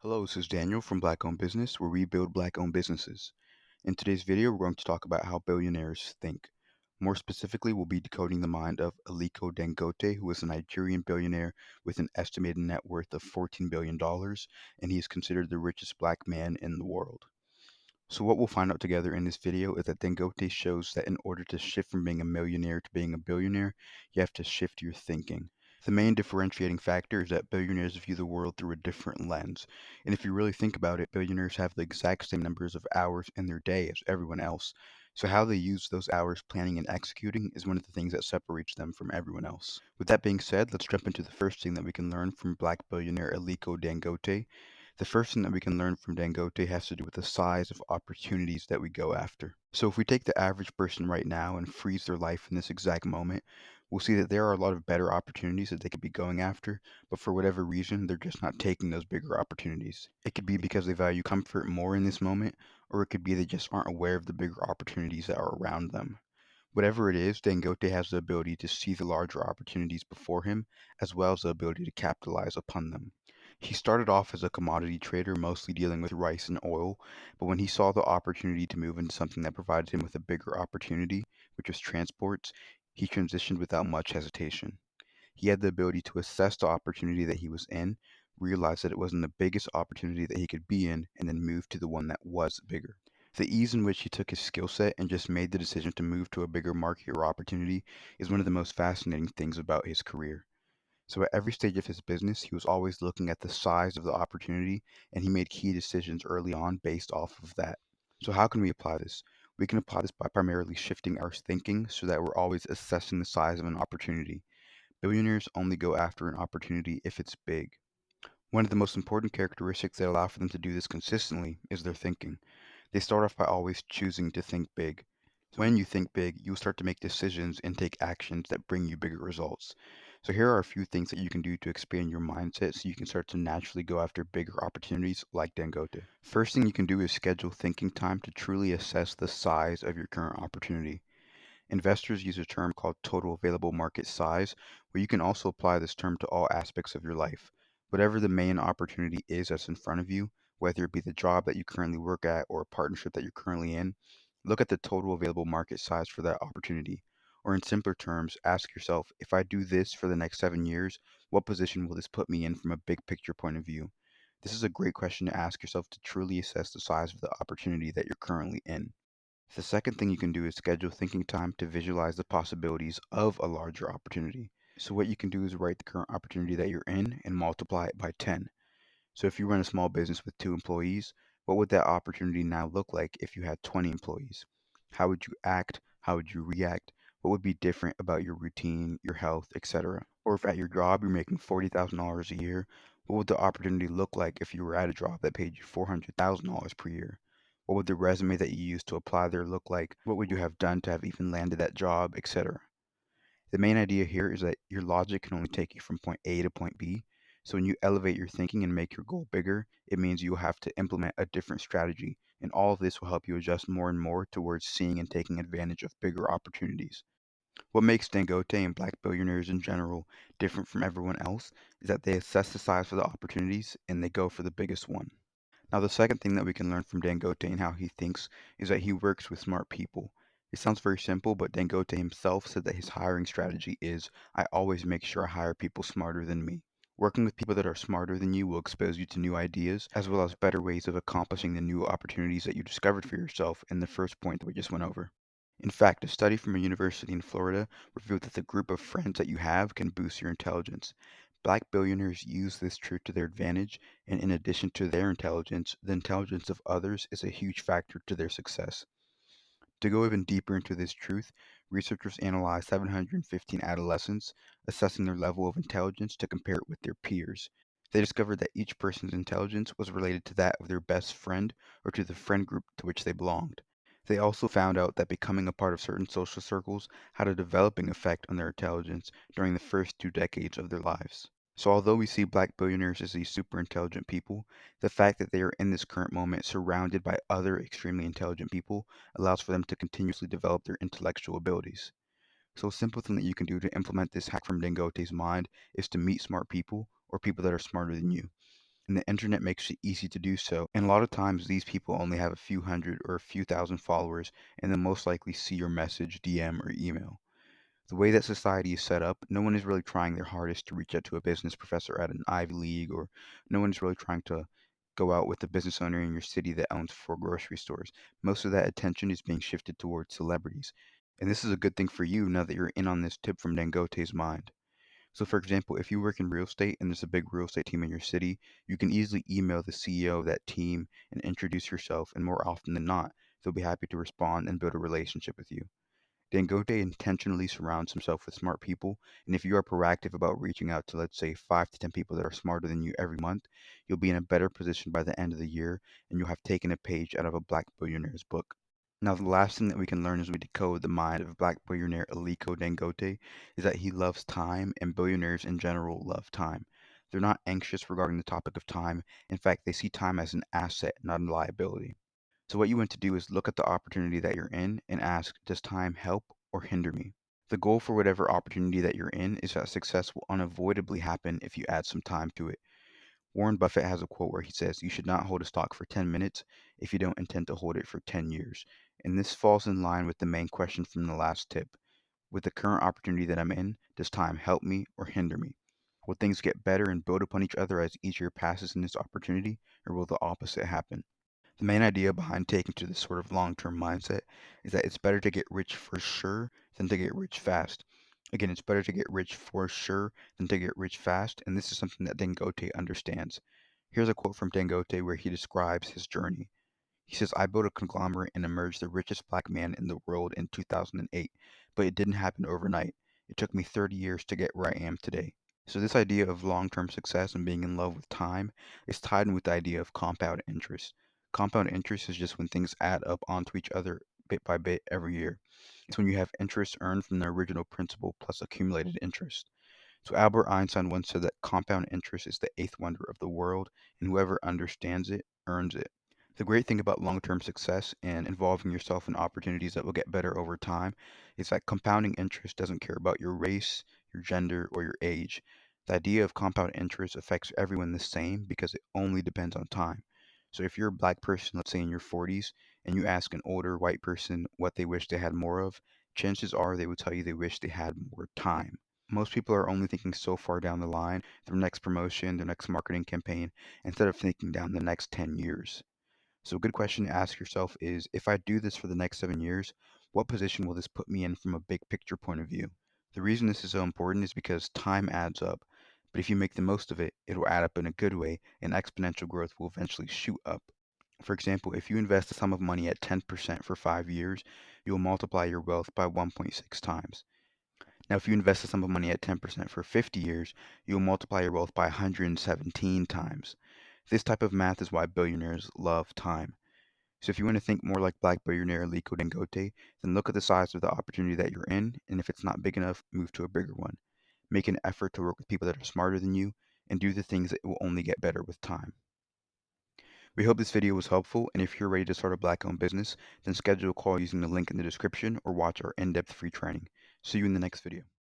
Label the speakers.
Speaker 1: Hello, this is Daniel from Black Owned Business, where we build Black owned businesses. In today's video, we're going to talk about how billionaires think. More specifically, we'll be decoding the mind of Aliko Dangote, who is a Nigerian billionaire with an estimated net worth of $14 billion, and he is considered the richest black man in the world. So what we'll find out together in this video is that Dangote shows that in order to shift from being a millionaire to being a billionaire, you have to shift your thinking. The main differentiating factor is that billionaires view the world through a different lens. And if you really think about it, billionaires have the exact same numbers of hours in their day as everyone else. So how they use those hours planning and executing is one of the things that separates them from everyone else. With that being said, let's jump into the first thing that we can learn from black billionaire Aliko Dangote. The first thing that we can learn from Dangote has to do with the size of opportunities that we go after. So if we take the average person right now and freeze their life in this exact moment, we'll see that there are a lot of better opportunities that they could be going after, but for whatever reason, they're just not taking those bigger opportunities. It could be because they value comfort more in this moment, or it could be they just aren't aware of the bigger opportunities that are around them. Whatever it is, Dangote has the ability to see the larger opportunities before him, as well as the ability to capitalize upon them. He started off as a commodity trader, mostly dealing with rice and oil, but when he saw the opportunity to move into something that provided him with a bigger opportunity, which was transports, he transitioned without much hesitation. He had the ability to assess the opportunity that he was in, realize that it wasn't the biggest opportunity that he could be in, and then move to the one that was bigger. The ease in which he took his skill set and just made the decision to move to a bigger market or opportunity is one of the most fascinating things about his career. So at every stage of his business, he was always looking at the size of the opportunity, and he made key decisions early on based off of that. So how can we apply this? We can apply this by primarily shifting our thinking so that we're always assessing the size of an opportunity. Billionaires only go after an opportunity if it's big. One of the most important characteristics that allow for them to do this consistently is their thinking. They start off by always choosing to think big. When you think big, you'll start to make decisions and take actions that bring you bigger results. So here are a few things that you can do to expand your mindset so you can start to naturally go after bigger opportunities like Dangote. First thing you can do is schedule thinking time to truly assess the size of your current opportunity. Investors use a term called total available market size, where you can also apply this term to all aspects of your life. Whatever the main opportunity is that's in front of you, whether it be the job that you currently work at or a partnership that you're currently in, look at the total available market size for that opportunity. Or in simpler terms, ask yourself, if I do this for the next 7 years, what position will this put me in from a big picture point of view? This is a great question to ask yourself to truly assess the size of the opportunity that you're currently in. The second thing you can do is schedule thinking time to visualize the possibilities of a larger opportunity. So what you can do is write the current opportunity that you're in and multiply it by 10. So if you run a small business with 2 employees, what would that opportunity now look like if you had 20 employees? How would you act? How would you react? What would be different about your routine, your health, etc.? Or if at your job you're making $40,000 a year, what would the opportunity look like if you were at a job that paid you $400,000 per year? What would the resume that you used to apply there look like? What would you have done to have even landed that job, etc.? The main idea here is that your logic can only take you from point A to point B. So when you elevate your thinking and make your goal bigger, it means you will have to implement a different strategy. And all of this will help you adjust more and more towards seeing and taking advantage of bigger opportunities. What makes Dangote and black billionaires in general different from everyone else is that they assess the size of the opportunities and they go for the biggest one. Now, the second thing that we can learn from Dangote and how he thinks is that he works with smart people. It sounds very simple, but Dangote himself said that his hiring strategy is I always make sure I hire people smarter than me. Working with people that are smarter than you will expose you to new ideas, as well as better ways of accomplishing the new opportunities that you discovered for yourself in the first point that we just went over. In fact, a study from a university in Florida revealed that the group of friends that you have can boost your intelligence. Black billionaires use this truth to their advantage, and in addition to their intelligence, the intelligence of others is a huge factor to their success. To go even deeper into this truth, researchers analyzed 715 adolescents, assessing their level of intelligence to compare it with their peers. They discovered that each person's intelligence was related to that of their best friend or to the friend group to which they belonged. They also found out that becoming a part of certain social circles had a developing effect on their intelligence during the first 2 decades of their lives. So although we see black billionaires as these super intelligent people, the fact that they are in this current moment surrounded by other extremely intelligent people allows for them to continuously develop their intellectual abilities. So a simple thing that you can do to implement this hack from Dangote's mind is to meet smart people or people that are smarter than you. and the internet makes it easy to do so. And a lot of times, these people only have a few hundred or a few thousand followers, and they'll most likely see your message, DM, or email. The way that society is set up, no one is really trying their hardest to reach out to a business professor at an Ivy League, or no one is really trying to go out with a business owner in your city that owns four grocery stores. Most of that attention is being shifted towards celebrities. And this is a good thing for you now that you're in on this tip from Dangote's mind. So, for example, if you work in real estate and there's a big real estate team in your city, you can easily email the CEO of that team and introduce yourself, and more often than not, they'll be happy to respond and build a relationship with you. Dangote intentionally surrounds himself with smart people, and if you are proactive about reaching out to, let's say, 5 to 10 people that are smarter than you every month, you'll be in a better position by the end of the year, and you'll have taken a page out of a black billionaire's book. Now, the last thing that we can learn as we decode the mind of black billionaire Aliko Dangote is that he loves time, and billionaires in general love time. They're not anxious regarding the topic of time. In fact, they see time as an asset, not a liability. So, what you want to do is look at the opportunity that you're in and ask, does time help or hinder me? The goal for whatever opportunity that you're in is that success will unavoidably happen if you add some time to it. Warren Buffett has a quote where he says, you should not hold a stock for 10 minutes if you don't intend to hold it for 10 years. And this falls in line with the main question from the last tip. With the current opportunity that I'm in, does time help me or hinder me? Will things get better and build upon each other as each year passes in this opportunity, or will the opposite happen? The main idea behind taking to this sort of long term mindset is that it's better to get rich for sure than to get rich fast. Again, it's better to get rich for sure than to get rich fast, and this is something that Dangote understands. Here's a quote from Dangote where he describes his journey. He says, I built a conglomerate and emerged the richest black man in the world in 2008, but it didn't happen overnight. It took me 30 years to get where I am today. So, this idea of long term success and being in love with time is tied in with the idea of compound interest. Compound interest is just when things add up onto each other bit by bit every year. It's when you have interest earned from the original principal plus accumulated interest. So, Albert Einstein once said that compound interest is the eighth wonder of the world, and whoever understands it earns it. The great thing about long term success and involving yourself in opportunities that will get better over time is that compounding interest doesn't care about your race, your gender, or your age. The idea of compound interest affects everyone the same because it only depends on time. So if you're a black person, let's say in your 40s, and you ask an older white person what they wish they had more of, chances are they would tell you they wish they had more time. Most people are only thinking so far down the line, their next promotion, their next marketing campaign, instead of thinking down the next 10 years. So, a good question to ask yourself is, if I do this for the next 7 years, what position will this put me in from a big picture point of view? The reason this is so important is because time adds up. But if you make the most of it, it will add up in a good way, and exponential growth will eventually shoot up. For example, if you invest a sum of money at 10% for 5 years, you will multiply your wealth by 1.6 times. Now, if you invest a sum of money at 10% for 50 years, you will multiply your wealth by 117 times. This type of math is why billionaires love time. So if you want to think more like Black billionaire Aliko Dangote, then look at the size of the opportunity that you're in, and if it's not big enough, move to a bigger one. Make an effort to work with people that are smarter than you, and do the things that will only get better with time. We hope this video was helpful, and if you're ready to start a black-owned business, then schedule a call using the link in the description or watch our in-depth free training. See you in the next video.